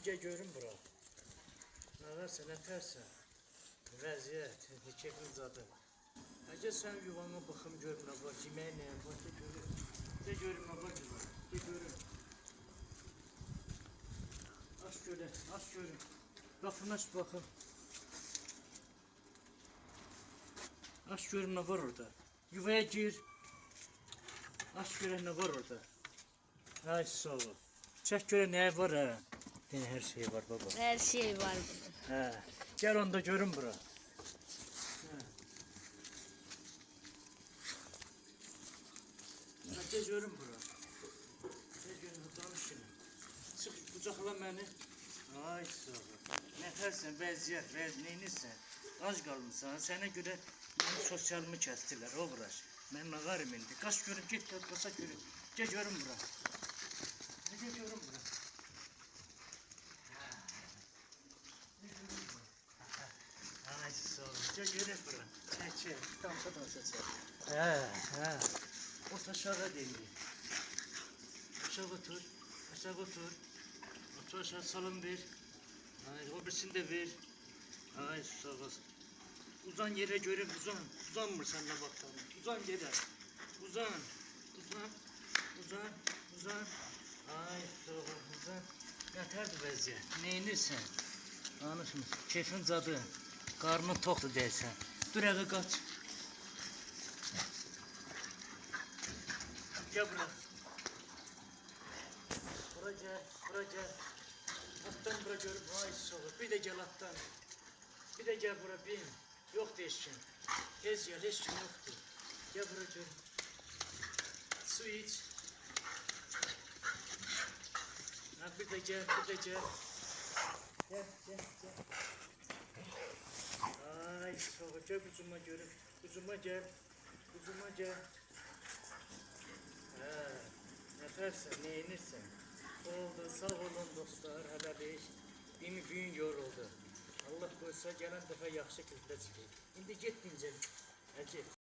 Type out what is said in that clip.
Şimdi görün bura. Ne varsa ne terse. Vəziyyət, keyfin zadı. Əgər sən yuvana baxım görün nə var, yemək nə var, de görün. De görün nə var, de görün. Aç görün, aç görün. Qapını aç baxın. Aç görün nə var orada. Yuvaya gir. Aç görün nə var orada. Ay sağ ol. Çək görün nə var ha. Yine her şey var baba. Her şey var burada. He. Gel onu da görün bura. Gel görün bura. Gel görün danış şimdi. Çık kucakla beni. Ay sağ ol. Nəfərsən, vəziyyət, neyinirsən? Ac qalmışsan, sənə görə mənim sosialımı kəsdilər, o bıraş. Mən nağarım indi. Qaç görün, get qaça görün. Gel görün bura. Gel görün bura. Ay sağ ol. Gel görün bura. Çek. Dansa çek. He. Ot aşağı değil. Aşağı otur. Aşağı otur. Otur aşağı salın bir. Ay o birisini de ver. Ay sağ ol. Uzan yere görün uzan. Uzanmırsan da bakalım. Uzan yere. Uzan. Ay sağ ol. Uzan. Yeterdi vəziyyət. Neyinirsən? Anışmı? Keyfin zadı. Karnın toktu deyilsən. Dur evə qaç. Gel bura. Bura gel. Attan bura görüp ay sağ ol. Bir de gel attan. Bir de gel bura bin. Yok değişkin. Tez gel hiç kim yoktu. Gel bura gör. Su iç. Ha, bir de gel. Gel. Ay sağ ol. Gel kuzuma görün. Kuzuma gel. Nefersen, neyinirsen. Oldu, sağ olun dostlar. Hələ bir gün yoruldu. Allah koysa gələn dəfə yaxşı kildə çıxır. İndi get dincəl. Hə get.